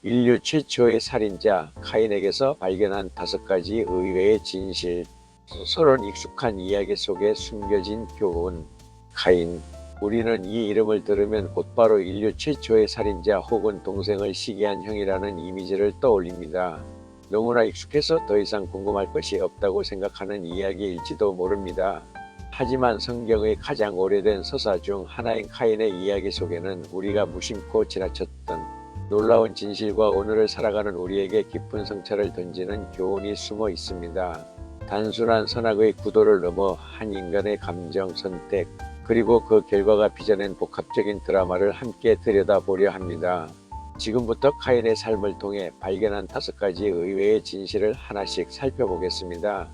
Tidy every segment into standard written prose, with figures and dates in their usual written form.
인류 최초의 살인자 카인에게서 발견한 5가지 의외의 진실. 서론 익숙한 이야기 속에 숨겨진 교훈. 카인. 우리는 이 이름을 들으면 곧바로 인류 최초의 살인자 혹은 동생을 시기한 형이라는 이미지를 떠올립니다. 너무나 익숙해서 더 이상 궁금할 것이 없다고 생각하는 이야기일지도 모릅니다. 하지만 성경의 가장 오래된 서사 중 하나인 카인의 이야기 속에는 우리가 무심코 지나쳤던 놀라운 진실과 오늘을 살아가는 우리에게 깊은 성찰을 던지는 교훈이 숨어 있습니다. 단순한 선악의 구도를 넘어 한 인간의 감정, 선택, 그리고 그 결과가 빚어낸 복합적인 드라마를 함께 들여다보려 합니다. 지금부터 카인의 삶을 통해 발견한 5가지 의외의 진실을 하나씩 살펴보겠습니다.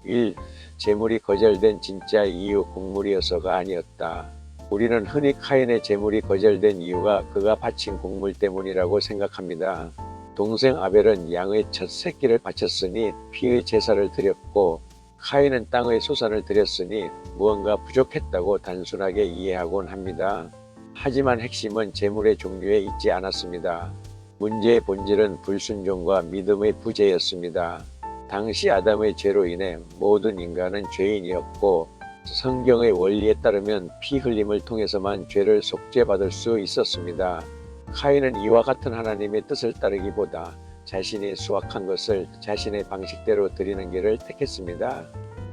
1. 재물이 거절된 진짜 이유 곡물이어서가 아니었다. 우리는 흔히 카인의 재물이 거절된 이유가 그가 바친 곡물 때문이라고 생각합니다. 동생 아벨은 양의 첫 새끼를 바쳤으니 피의 제사를 드렸고, 카인은 땅의 소산을 드렸으니 무언가 부족했다고 단순하게 이해하곤 합니다. 하지만 핵심은 재물의 종류에 있지 않았습니다. 문제의 본질은 불순종과 믿음의 부재였습니다. 당시 아담의 죄로 인해 모든 인간은 죄인이었고, 성경의 원리에 따르면 피 흘림을 통해서만 죄를 속죄받을 수 있었습니다. 카인은 이와 같은 하나님의 뜻을 따르기보다 자신이 수확한 것을 자신의 방식대로 드리는 길을 택했습니다.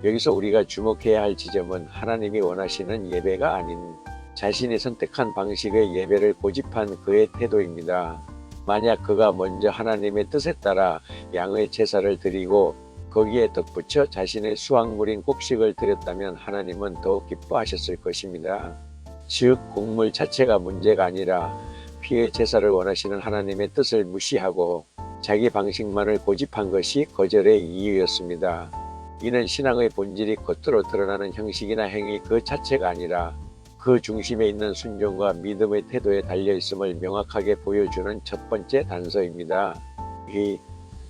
여기서 우리가 주목해야 할 지점은 하나님이 원하시는 예배가 아닌 자신이 선택한 방식의 예배를 고집한 그의 태도입니다. 만약 그가 먼저 하나님의 뜻에 따라 양의 제사를 드리고 거기에 덧붙여 자신의 수확물인 곡식을 드렸다면 하나님은 더욱 기뻐하셨을 것입니다. 즉 곡물 자체가 문제가 아니라 피의 제사를 원하시는 하나님의 뜻을 무시하고 자기 방식만을 고집한 것이 거절의 이유였습니다. 이는 신앙의 본질이 겉으로 드러나는 형식이나 행위 그 자체가 아니라 그 중심에 있는 순종과 믿음의 태도에 달려있음을 명확하게 보여주는 첫 번째 단서입니다. 이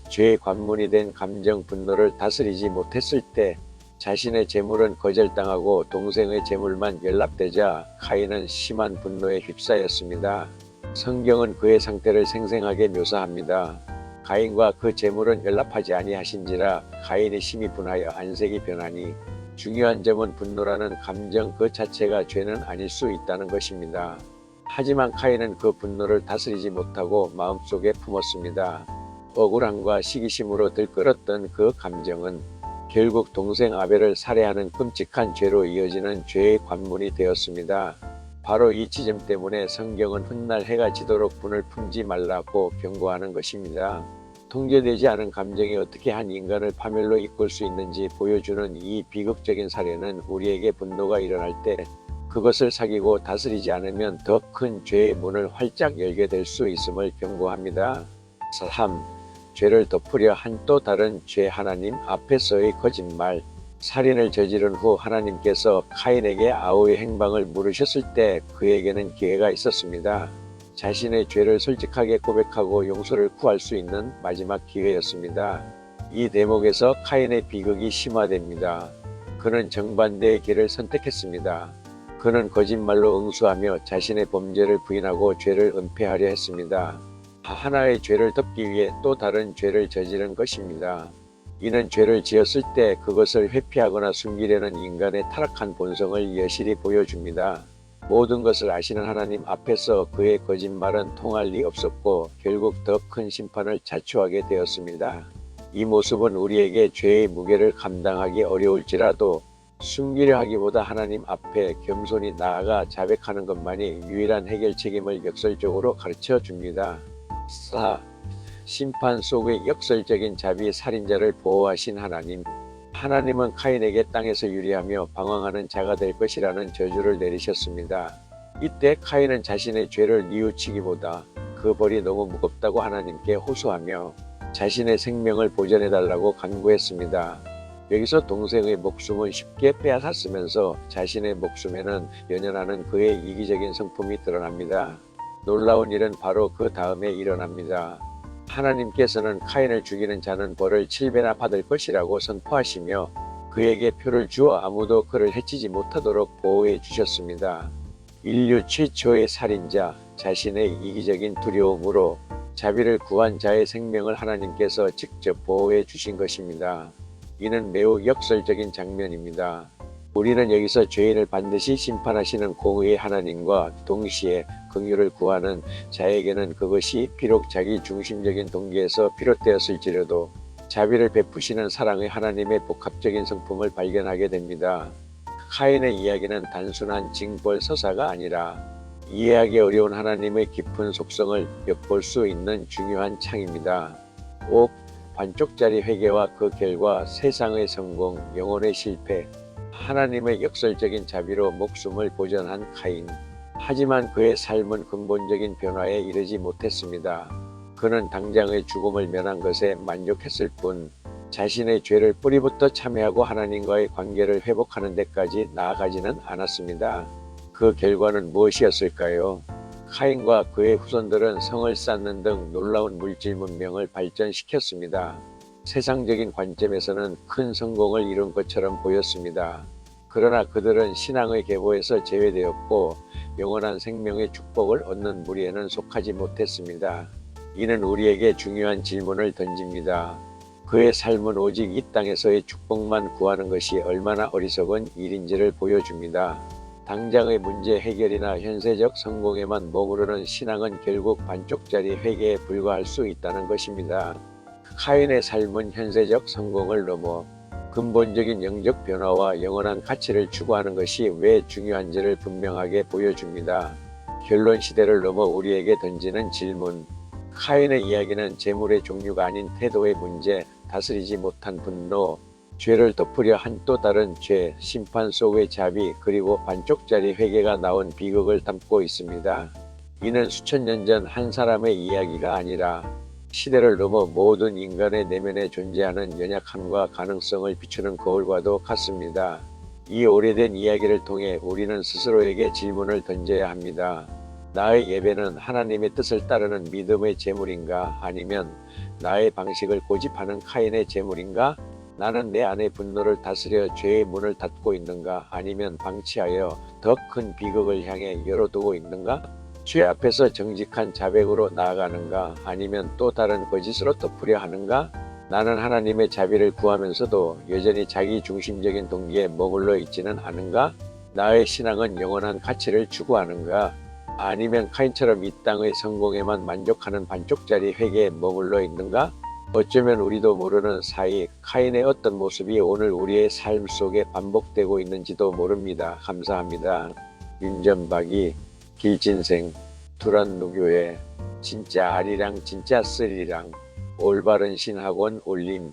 죄의 관문이 된 감정 분노를 다스리지 못했을 때 자신의 재물은 거절당하고 동생의 재물만 연락되자 카인은 심한 분노에 휩싸였습니다. 성경은 그의 상태를 생생하게 묘사합니다. 가인과 그 재물은 연락하지 아니하신지라 가인이 심히 분하여 안색이 변하니. 중요한 점은 분노라는 감정 그 자체가 죄는 아닐 수 있다는 것입니다. 하지만 카인은 그 분노를 다스리지 못하고 마음속에 품었습니다. 억울함과 시기심으로 들끓었던 그 감정은 결국 동생 아벨을 살해하는 끔찍한 죄로 이어지는 죄의 관문이 되었습니다. 바로 이 지점 때문에 성경은 훗날 해가 지도록 분을 품지 말라고 경고하는 것입니다. 통제되지 않은 감정이 어떻게 한 인간을 파멸로 이끌 수 있는지 보여주는 이 비극적인 사례는 우리에게 분노가 일어날 때 그것을 사귀고 다스리지 않으면 더 큰 죄의 문을 활짝 열게 될 수 있음을 경고합니다. 3. 죄를 덮으려 한 또 다른 죄. 하나님 앞에서의 거짓말. 살인을 저지른 후 하나님께서 카인에게 아우의 행방을 물으셨을 때 그에게는 기회가 있었습니다. 자신의 죄를 솔직하게 고백하고 용서를 구할 수 있는 마지막 기회였습니다. 이 대목에서 카인의 비극이 심화됩니다. 그는 정반대의 길을 선택했습니다. 그는 거짓말로 응수하며 자신의 범죄를 부인하고 죄를 은폐하려 했습니다. 하나의 죄를 덮기 위해 또 다른 죄를 저지른 것입니다. 이는 죄를 지었을 때 그것을 회피하거나 숨기려는 인간의 타락한 본성을 여실히 보여줍니다. 모든 것을 아시는 하나님 앞에서 그의 거짓말은 통할 리 없었고 결국 더 큰 심판을 자초하게 되었습니다. 이 모습은 우리에게 죄의 무게를 감당하기 어려울지라도 숨기려 하기보다 하나님 앞에 겸손히 나아가 자백하는 것만이 유일한 해결 책임을 역설적으로 가르쳐 줍니다. 4. 심판 속의 역설적인 자비. 살인자를 보호하신 하나님. 하나님은 카인에게 땅에서 유리하며 방황하는 자가 될 것이라는 저주를 내리셨습니다. 이때 카인은 자신의 죄를 뉘우치기보다 그 벌이 너무 무겁다고 하나님께 호소하며 자신의 생명을 보존해달라고 간구했습니다. 여기서 동생의 목숨을 쉽게 빼앗았으면서 자신의 목숨에는 연연하는 그의 이기적인 성품이 드러납니다. 놀라운 일은 바로 그 다음에 일어납니다. 하나님께서는 카인을 죽이는 자는 벌을 7배나 받을 것이라고 선포하시며 그에게 표를 주어 아무도 그를 해치지 못하도록 보호해 주셨습니다. 인류 최초의 살인자, 자신의 이기적인 두려움으로 자비를 구한 자의 생명을 하나님께서 직접 보호해 주신 것입니다. 이는 매우 역설적인 장면입니다. 우리는 여기서 죄인을 반드시 심판하시는 공의의 하나님과 동시에 긍휼을 구하는 자에게는 그것이 비록 자기 중심적인 동기에서 비롯되었을지라도 자비를 베푸시는 사랑의 하나님의 복합적인 성품을 발견하게 됩니다. 카인의 이야기는 단순한 징벌 서사가 아니라 이해하기 어려운 하나님의 깊은 속성을 엿볼 수 있는 중요한 창입니다. 5. 반쪽짜리 회개와 그 결과 세상의 성공, 영혼의 실패. 하나님의 역설적인 자비로 목숨을 보전한 카인. 하지만 그의 삶은 근본적인 변화에 이르지 못했습니다. 그는 당장의 죽음을 면한 것에 만족했을 뿐 자신의 죄를 뿌리부터 참회하고 하나님과의 관계를 회복하는 데까지 나아가지는 않았습니다. 그 결과는 무엇이었을까요? 카인과 그의 후손들은 성을 쌓는 등 놀라운 물질 문명을 발전시켰습니다. 세상적인 관점에서는 큰 성공을 이룬 것처럼 보였습니다. 그러나 그들은 신앙의 계보에서 제외되었고 영원한 생명의 축복을 얻는 무리에는 속하지 못했습니다. 이는 우리에게 중요한 질문을 던집니다. 그의 삶은 오직 이 땅에서의 축복만 구하는 것이 얼마나 어리석은 일인지를 보여줍니다. 당장의 문제 해결이나 현세적 성공에만 머무르는 신앙은 결국 반쪽짜리 회개에 불과할 수 있다는 것입니다. 카인의 삶은 현세적 성공을 넘어 근본적인 영적 변화와 영원한 가치를 추구하는 것이 왜 중요한지를 분명하게 보여줍니다. 결론 시대를 넘어 우리에게 던지는 질문. 카인의 이야기는 재물의 종류가 아닌 태도의 문제, 다스리지 못한 분노, 죄를 덮으려 한 또 다른 죄, 심판 속의 자비, 그리고 반쪽짜리 회개가 나온 비극을 담고 있습니다. 이는 수천 년 전 한 사람의 이야기가 아니라 시대를 넘어 모든 인간의 내면에 존재하는 연약함과 가능성을 비추는 거울과도 같습니다. 이 오래된 이야기를 통해 우리는 스스로에게 질문을 던져야 합니다. 나의 예배는 하나님의 뜻을 따르는 믿음의 제물인가? 아니면 나의 방식을 고집하는 카인의 제물인가? 나는 내 안의 분노를 다스려 죄의 문을 닫고 있는가? 아니면 방치하여 더 큰 비극을 향해 열어두고 있는가? 죄 앞에서 정직한 자백으로 나아가는가? 아니면 또 다른 거짓으로 덮으려 하는가? 나는 하나님의 자비를 구하면서도 여전히 자기 중심적인 동기에 머물러 있지는 않은가? 나의 신앙은 영원한 가치를 추구하는가? 아니면 카인처럼 이 땅의 성공에만 만족하는 반쪽짜리 회개에 머물러 있는가? 어쩌면 우리도 모르는 사이 카인의 어떤 모습이 오늘 우리의 삶 속에 반복되고 있는지도 모릅니다. 감사합니다. 윤전박이, 길진생, 두란노교회, 진짜 아리랑 진짜 쓰리랑, 올바른 신학원 올림.